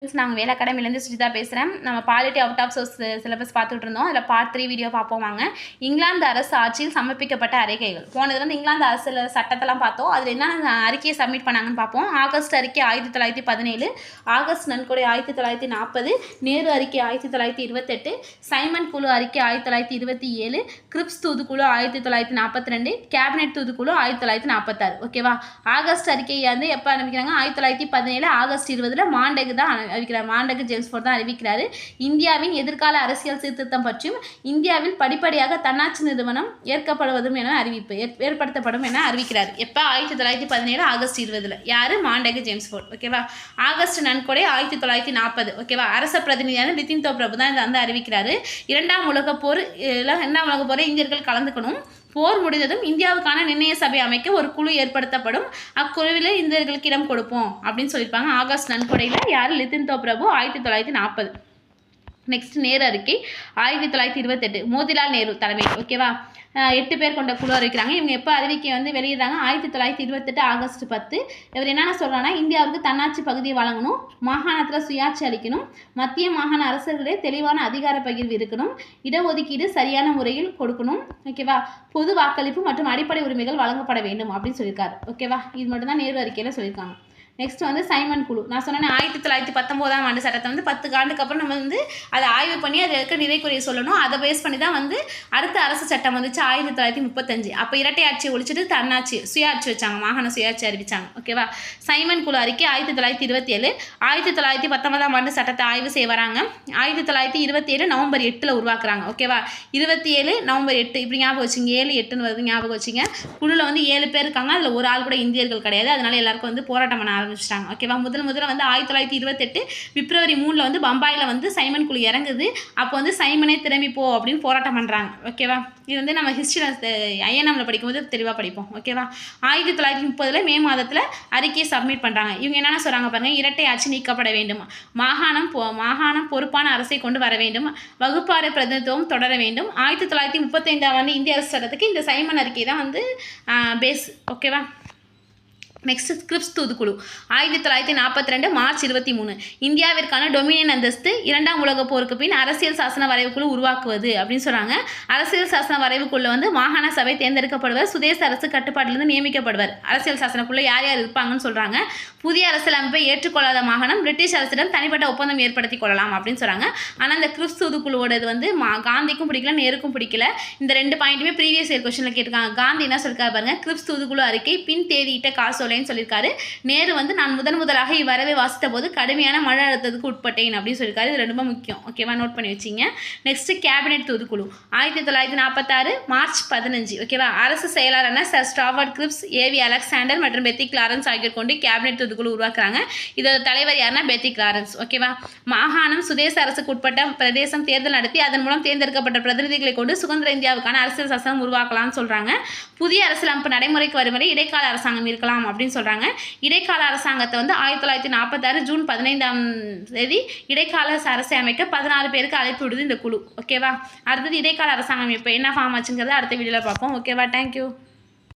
நாங்கள் வேலை அகாடமிலேருந்து சுஜிதா பேசுகிறேன். நம்ம polity out of source syllabus பார்த்துட்டு இருந்தோம். அதில் பார்ட் 3 வீடியோ பார்ப்போம் வாங்க. இங்கிலாந்து அரசு ஆட்சியில் சமர்ப்பிக்கப்பட்ட அறிக்கைகள். போனது வந்து இங்கிலாந்து அரசில் சட்டத்தெல்லாம் பார்த்தோம். அதில் என்ன அறிக்கையை சப்மிட் பண்ணாங்கன்னு பார்ப்போம். ஆகஸ்ட் அறிக்கை 1917, ஆகஸ்ட் நன்கொடை 1940, நேரு அறிக்கை 1928, சைமன் குழு அறிக்கை 1927, கிரிப்ஸ் தூதுக்குழு 1942, கேபினெட் தூதுக்குழு 1946. ஓகேவா? ஆகஸ்ட் அறிக்கையை வந்து எப்போ ஆரம்பிக்கிறாங்க? 1917 ஆகஸ்ட் 20 மாண்டேகு தான் அறிவிக்கிறார். மாண்டேகு ஜேம்ஸ்ஃபோர்ட் தான் அறிவிக்கிறாரு. இந்தியாவின் எதிர்கால அரசியல் சீர்திருத்தம் பற்றியும் இந்தியாவில் படிப்படியாக தன்னாட்சி நிறுவனம் ஏற்கப்படுவதும் என ஏற்படுத்தப்படும் என அறிவிக்கிறார். எப்போ? 1917 ஆகஸ்ட் 20. யாரு? மாண்டேகு ஜேம்ஸ்ஃபோர்ட். ஓகேவா? ஆகஸ்ட் நன்கொடை 1940. ஓகேவா? அரச பிரதிநிதியான லித்தின்தோ பிரபு தான் இதை வந்து அறிவிக்கிறாரு. இரண்டாம் உலகப் போர் இந்தியர்கள் கலந்துக்கணும். போர் முடிந்ததும் இந்தியாவுக்கான நிர்ணய சபை அமைக்க ஒரு குழு ஏற்படுத்தப்படும். அக்குழுவில் இந்தியர்களுக்கு இடம் கொடுப்போம் அப்படின்னு சொல்லியிருப்பாங்க. ஆகஸ்ட் நன்கொடையில் யார்? லித்தின்தோ பிரபு 1940. நெக்ஸ்ட் நேரு அறிக்கை 1928, மோதிலால் நேரு தலைமையில். ஓகேவா? 8 பேர் கொண்ட குழு அறிவிக்கிறாங்க. இவங்க எப்போ அறிவிக்கை வந்து வெளியிடுறாங்க? 1928 ஆகஸ்ட் 10. இவர் என்னென்ன சொல்கிறாங்கன்னா, இந்தியாவுக்கு தன்னாட்சி பகுதியை வழங்கணும், மாகாணத்தில் சுயாட்சி அளிக்கணும், மத்திய மாகாண அரசர்களே தெளிவான அதிகார பகிர்வு இருக்கணும், இடஒதுக்கீடு சரியான முறையில் கொடுக்கணும். ஓகேவா? பொது வாக்களிப்பு மற்றும் அடிப்படை உரிமைகள் வழங்கப்பட வேண்டும் அப்படின்னு சொல்லியிருக்காரு. ஓகேவா? இது மட்டும் தான் நேரு அறிக்கையில் சொல்லியிருக்காங்க. நெக்ஸ்ட் வந்து சைமன் குழு. நான் சொன்னேன் 1919ஆம் ஆண்டு சட்டத்தை வந்து 10 ஆண்டுக்கு அப்புறம் நம்ம வந்து அதை ஆய்வு பண்ணி அதில் இருக்க நிறைக்குறையை சொல்லணும். அதை பேஸ் பண்ணி தான் வந்து அடுத்த அரசு சட்டம் வந்துச்சு 1935. அப்போ இரட்டை ஆட்சியை ஒழிச்சிட்டு தன்னாட்சி சுயாட்சி வச்சாங்க, மாகாண சுயாட்சி அறிவிச்சாங்க. ஓகேவா? சைமன் குழு அறிக்கை 1927. 1919ஆம் ஆண்டு சட்டத்தை ஆய்வு செய்ய வராங்க. 1927 நவம்பர் 8 உருவாக்குறாங்க. ஓகேவா? 27 நவம்பர் 8 இப்படி ஞாபகம் வச்சுங்க. 7 8ன்னு வருது, ஞாபகம் வச்சுங்க. குழுவில் வந்து 7 பேர் இருக்காங்க. அதில் ஒரு ஆள் கூட இந்தியர்கள் கிடையாது. அதனால எல்லாருக்கும் வந்து போராட்டம் பண்ண ஆரம்பிச்சிட்டாங்க. ஓகேவா? முதல்ல வந்து 1928 பிப்ரவரி 3 வந்து பம்பாயில் வந்து சைமன் குழு இறங்குது. அப்போ வந்து சைமனே திரும்பி போ அப்படின்னு போராட்டம் பண்ணுறாங்க. ஓகேவா? இது வந்து நம்ம ஹிஸ்ட்ரி ஐஎன்எம்ல படிக்கும்போது தெளிவாக படிப்போம். ஓகேவா? 1930 மே மாதத்தில் அறிக்கையை சப்மிட் பண்ணுறாங்க. இவங்க என்னென்ன சொல்கிறாங்க பாருங்கள். இரட்டை ஆட்சி நீக்கப்பட வேண்டும், மாகாணம் பொறுப்பான அரசை கொண்டு வர வேண்டும், வகுப்பாறை பிரதிநிதித்துவம் தொடர வேண்டும். 1935ஆம் ஆண்டு இந்திய அரசு சட்டத்துக்கு இந்த சைமன் அறிக்கை தான் வந்து பேஸ். ஓகேவா? நெக்ஸ்ட் கிரிப்ஸ் தூதுக்குழு 1942 மார்ச் 23. இந்தியாவிற்கான டொமினியன் அந்தஸ்து. இரண்டாம் உலகப் போருக்கு பின் அரசியல் சாசன வரைவுக்குழு உருவாக்குவது அப்படின்னு சொல்கிறாங்க. அரசியல் சாசன வரைவுக்குள்ள வந்து மாகாண சபை தேர்ந்தெடுக்கப்படுவர், சுதேச அரசு கட்டுப்பாட்டிலிருந்து நியமிக்கப்படுவர். அரசியல் சாசனக்குள்ள யார் யார் இருப்பாங்கன்னு சொல்கிறாங்க. புதிய அரசியல் அமைப்பை ஏற்றுக்கொள்ளாத மாகாணம் பிரிட்டிஷ் அரசிடம் தனிப்பட்ட ஒப்பந்தம் ஏற்படுத்தி கொள்ளலாம் அப்படின்னு சொல்கிறாங்க. ஆனால் இந்த கிரிப்ஸ் தூதுக்குழுவோடது வந்து காந்திக்கும் பிடிக்கல, நேருக்கும் பிடிக்கல. இந்த 2 பாயிண்ட்டுமே ப்ரீவியஸ் இயர் கொஸ்டினில் கேட்டிருக்காங்க. காந்தி என்ன சொல்லியிருக்காரு பாருங்க. கிரிப்ஸ் தூதுக்குழு அறிக்கை பின் தேதியிட்ட காசோலைன்னு சொல்லியிருக்காரு. நேரு வந்து நான் முதலாக இவ்வரவை வாசித்த போது கடுமையான மழை அழுத்தத்துக்கு உட்பட்டேன் அப்படின்னு சொல்லியிருக்காரு. இது ரொம்ப முக்கியம். ஓகேவா? நோட் பண்ணி வச்சிங்க. நெக்ஸ்ட் கேபினெட் தூதுக்குழு 1946 மார்ச் 15. ஓகேவா? அரசு செயலாளரான sir Stafford Cripps, A V Alexander மற்றும் பெத்தி கிளாரன்ஸ் ஆகியோர் கொண்டு கேபினெட் தூதுக்குழு உருவாக்குறாங்க. இதோட தலைவர் யாருன்னா பெத்தி கிளாரன்ஸ். ஓகேவா? மாகாணம் சுதேச அரசுக்கு உட்பட்ட பிரதேசம் தேர்தல் நடத்தி அதன் மூலம் தேர்ந்தெடுக்கப்பட்ட பிரதிநிதிகளை கொண்டு சுதந்திர இந்தியாவுக்கான அரசியல் சாசனம் உருவாக்கலாம்னு சொல்றாங்க. புதிய அரசியலமைப்பு நடைமுறைக்கு வரும் வரை இடைக்கால அரசாங்கம் இருக்கலாம் அப்படின்னு சொல்றாங்க. இடைக்கால அரசாங்கத்தை வந்து 1946 ஜூன் 15ஆம் தேதி இடைக்கால அரசை அமைக்க 14 பேருக்கு அழைப்பு விடுது இந்த குழு. ஓகேவா? அடுத்தது இடைக்கால அரசாங்கம் இப்போ என்ன ஃபார்ம் ஆச்சுங்கிறத அடுத்த வீடியோவில் பார்ப்போம். ஓகேவா? தேங்க்யூ.